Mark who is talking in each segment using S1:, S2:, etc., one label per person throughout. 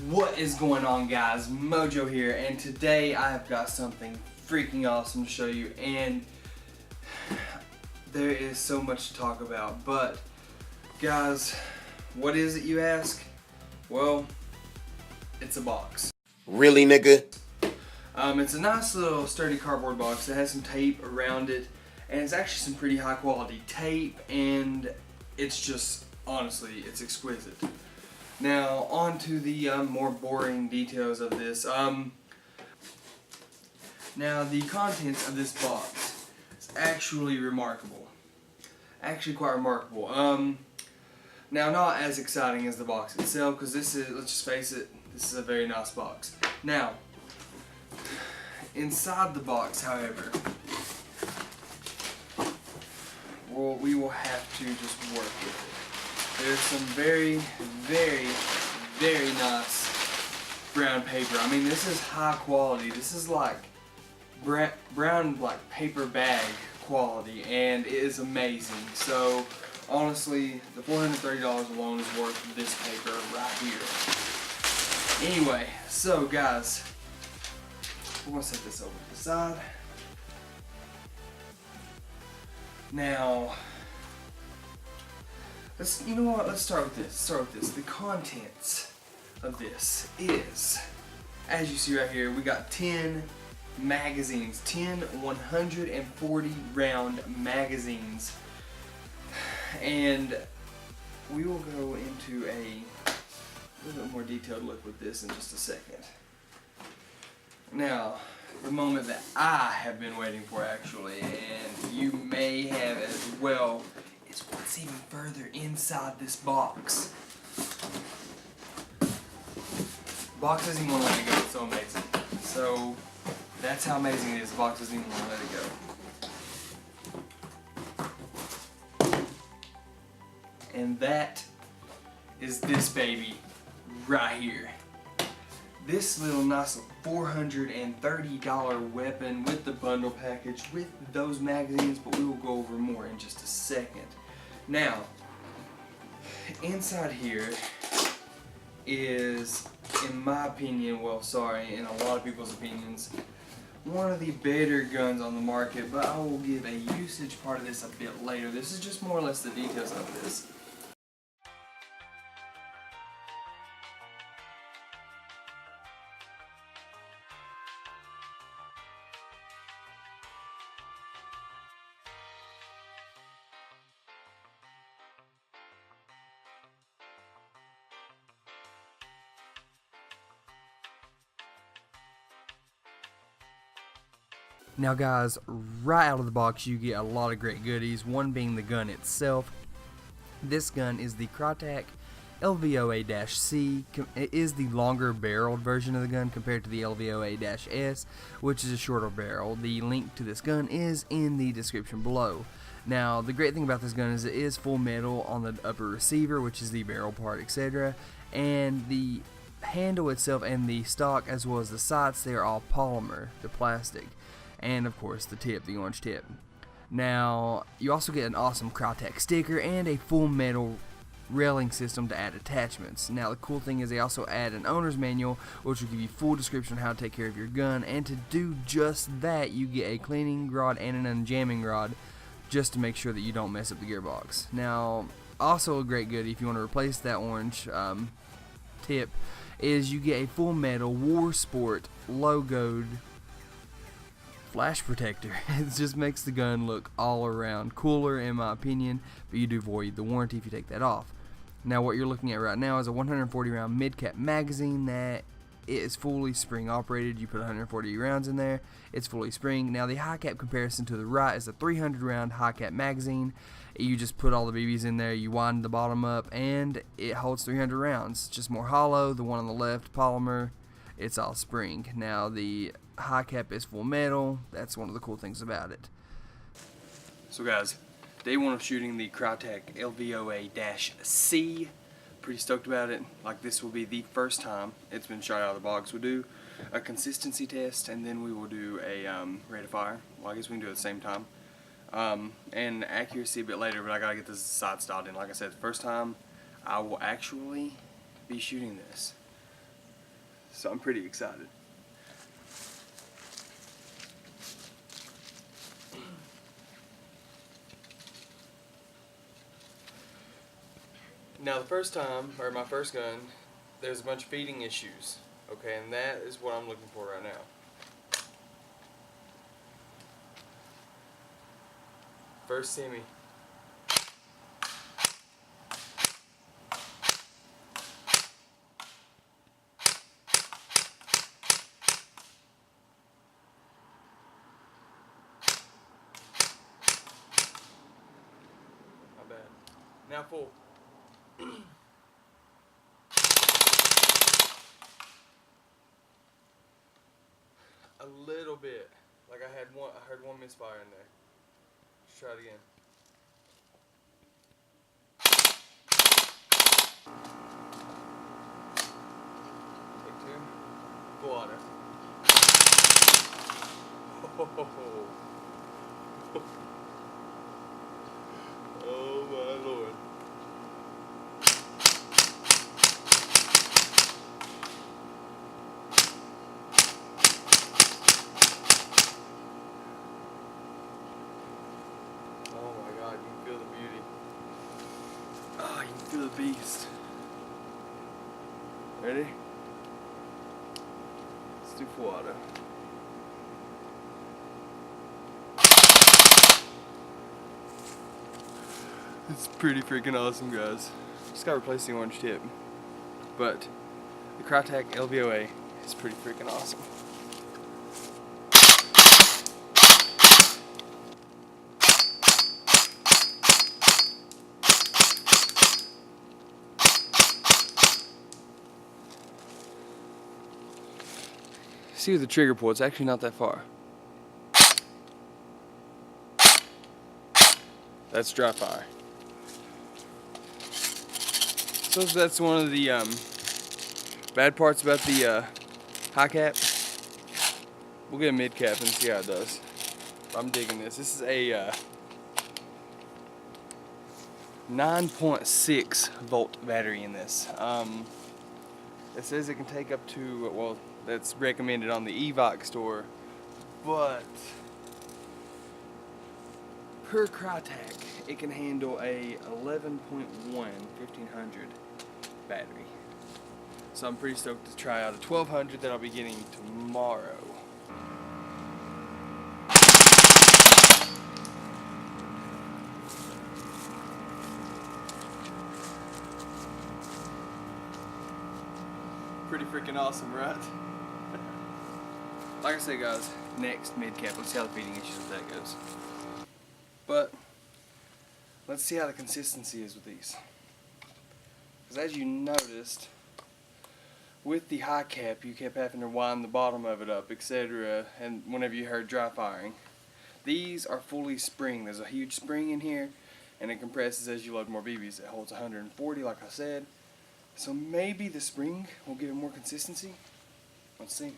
S1: What is going on, guys? Mojo here, and today I have got something freaking awesome to show you, and there is so much to talk about. But guys, what is it, you ask? Well, it's a box.
S2: Really, nigga?
S1: It's a nice little sturdy cardboard box that has some tape around it, and it's actually some pretty high quality tape, and it's just, honestly, it's exquisite. Now, on to the more boring details of this. Now, the contents of this box is actually remarkable. Actually quite remarkable. Now, not as exciting as the box itself, because this is, let's just face it, this is a very nice box. Now, inside the box, however, well, we will have to just work with it. There's some very, very, very nice brown paper. I mean, this is high quality. This is like brown like paper bag quality, and it is amazing. So honestly, the $430 alone is worth this paper right here. Anyway, so guys, we're gonna set this over to the side. Now, you know what? Let's start with this. The contents of this is, as you see right here, we got 10 magazines, 10 140 round magazines, and we will go into a little bit more detailed look with this in just a second. Now, the moment that I have been waiting for, actually, and you may have as well, is what's even further inside this box. Box doesn't even want to let it go. It's so amazing. So that's how amazing it is. The box doesn't even want to let it go. And that is this baby right here. This little nice $430 weapon with the bundle package with those magazines, but we will go over more in just a second. Now, inside here is, in my opinion, well, sorry, in a lot of people's opinions, one of the better guns on the market, but I will give a usage part of this a bit later. This is just more or less the details of this. Now guys, right out of the box you get a lot of great goodies, one being the gun itself. This gun is the Krytac LVOA-C. It is the longer barreled version of the gun compared to the LVOA-S, which is a shorter barrel. The link to this gun is in the description below. Now, the great thing about this gun is it is full metal on the upper receiver, which is the barrel part, etc. And the handle itself and the stock, as well as the sights, they are all polymer, the plastic. And of course the tip, the orange tip. Now, you also get an awesome Krytac sticker and a full metal railing system to add attachments. Now, the cool thing is they also add an owner's manual, which will give you full description on how to take care of your gun, and to do just that you get a cleaning rod and an unjamming rod, just to make sure that you don't mess up the gearbox. Now, also a great goodie if you want to replace that orange tip, is you get a full metal War Sport logoed flash protector. It just makes the gun look all around cooler, in my opinion, but you do void the warranty if you take that off. Now, what you're looking at right now is a 140 round mid-cap magazine that is fully spring operated. You put 140 rounds in there, it's fully spring. Now, the high cap comparison to the right is a 300 round high cap magazine. You just put all the BBs in there, you wind the bottom up, and it holds 300 rounds. It's just more hollow. The one on the left, polymer, it's all spring. Now, the high cap is full metal. That's one of the cool things about it. So guys, day one of shooting the Krytac LVOA-C. Pretty stoked about it. Like, this will be the first time it's been shot out of the box. We'll do a consistency test, and then we will do a rate of fire. Well, I guess we can do it at the same time. And accuracy a bit later, but I gotta get this sights dialed in. Like I said, the first time I will actually be shooting this. So I'm pretty excited. Now the first time, or my first gun, there's a bunch of feeding issues. Okay, and that is what I'm looking for right now. First semi. Not bad. Now full. A little bit. Like I heard one misfire in there. Let's try it again. Take two. Full auto. Oh my lord. Oh my god, you can feel the beauty. Oh, you can feel the beast. Ready? Let's do full auto. It's pretty freaking awesome, guys. Just gotta replace the orange tip. But the Krytac LVOA is pretty freaking awesome. See with the trigger pull, it's actually not that far. That's dry fire. So that's one of the bad parts about the high cap. We'll get a mid cap and see how it does. I'm digging this. This is a 9.6 volt battery in this. It says it can take up to, well, that's recommended on the Evoc store, but per Krytac, it can handle a 11.1 1500 battery. So I'm pretty stoked to try out a 1200 that I'll be getting tomorrow. Pretty freaking awesome, right? Like I said, guys, next mid cap, let's see how the feeding issues with that goes. But let's see how the consistency is with these. Because as you noticed, with the high cap, you kept having to wind the bottom of it up, etc. And whenever you heard dry firing, these are fully spring. There's a huge spring in here, and it compresses as you load more BBs. It holds 140, like I said. So maybe the spring will give it more consistency. Let's see.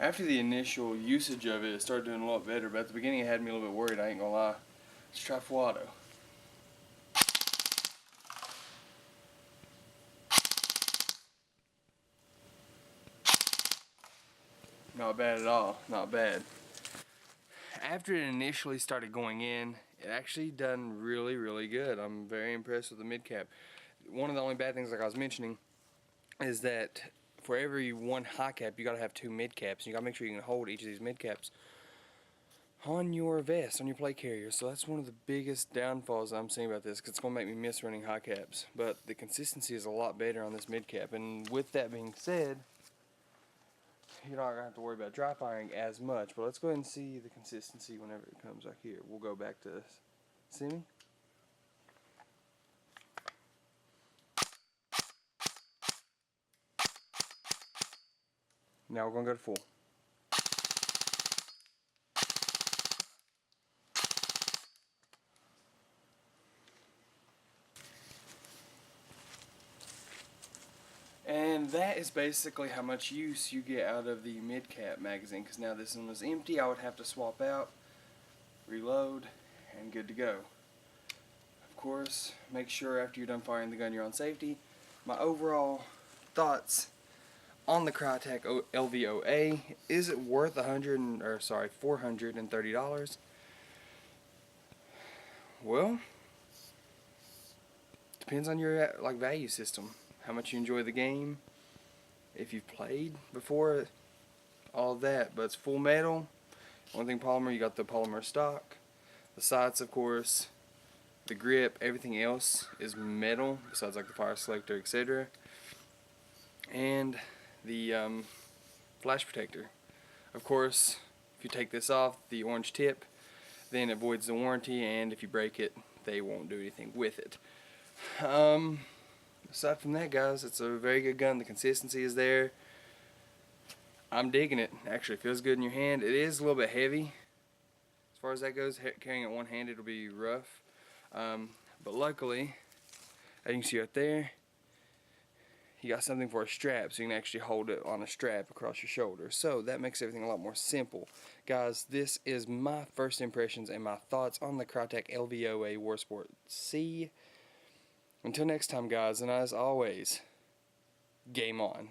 S1: After the initial usage of it, it started doing a lot better, but at the beginning it had me a little bit worried, I ain't gonna lie. Let's try full auto. Not bad at all, not bad. After it initially started going in, it actually done really, really good. I'm very impressed with the mid cap. One of the only bad things, like I was mentioning, is that for every one high cap, you gotta have two mid caps. You gotta make sure you can hold each of these mid caps on your vest, on your plate carrier. So that's one of the biggest downfalls I'm seeing about this, because it's gonna make me miss running high caps. But the consistency is a lot better on this mid cap. And with that being said, you're not gonna have to worry about dry firing as much. But let's go ahead and see the consistency whenever it comes back here. We'll go back to semi. Now we're gonna go to full. And that is basically how much use you get out of the mid-cap magazine, because now this one is empty. I would have to swap out, reload, and good to go. Of course, make sure after you're done firing the gun you're on safety. My overall thoughts on the Krytac LVOA: is it worth $430? Well, depends on your value system, how much you enjoy the game, if you've played before, all of that. But it's full metal. One thing polymer, you got the polymer stock, the sights, of course, the grip, everything else is metal besides like the fire selector, etc. And the flash protector. Of course, if you take this off, the orange tip, then it voids the warranty, and if you break it, they won't do anything with it. Aside from that, guys, it's a very good gun. The consistency is there. I'm digging it. Actually, it feels good in your hand. It is a little bit heavy. As far as that goes, carrying it one-handed will be rough. But luckily, as you can see right there, you got something for a strap, so you can actually hold it on a strap across your shoulder. So that makes everything a lot more simple. Guys, this is my first impressions and my thoughts on the Krytac LVOA-C. Until next time, guys, and as always, game on.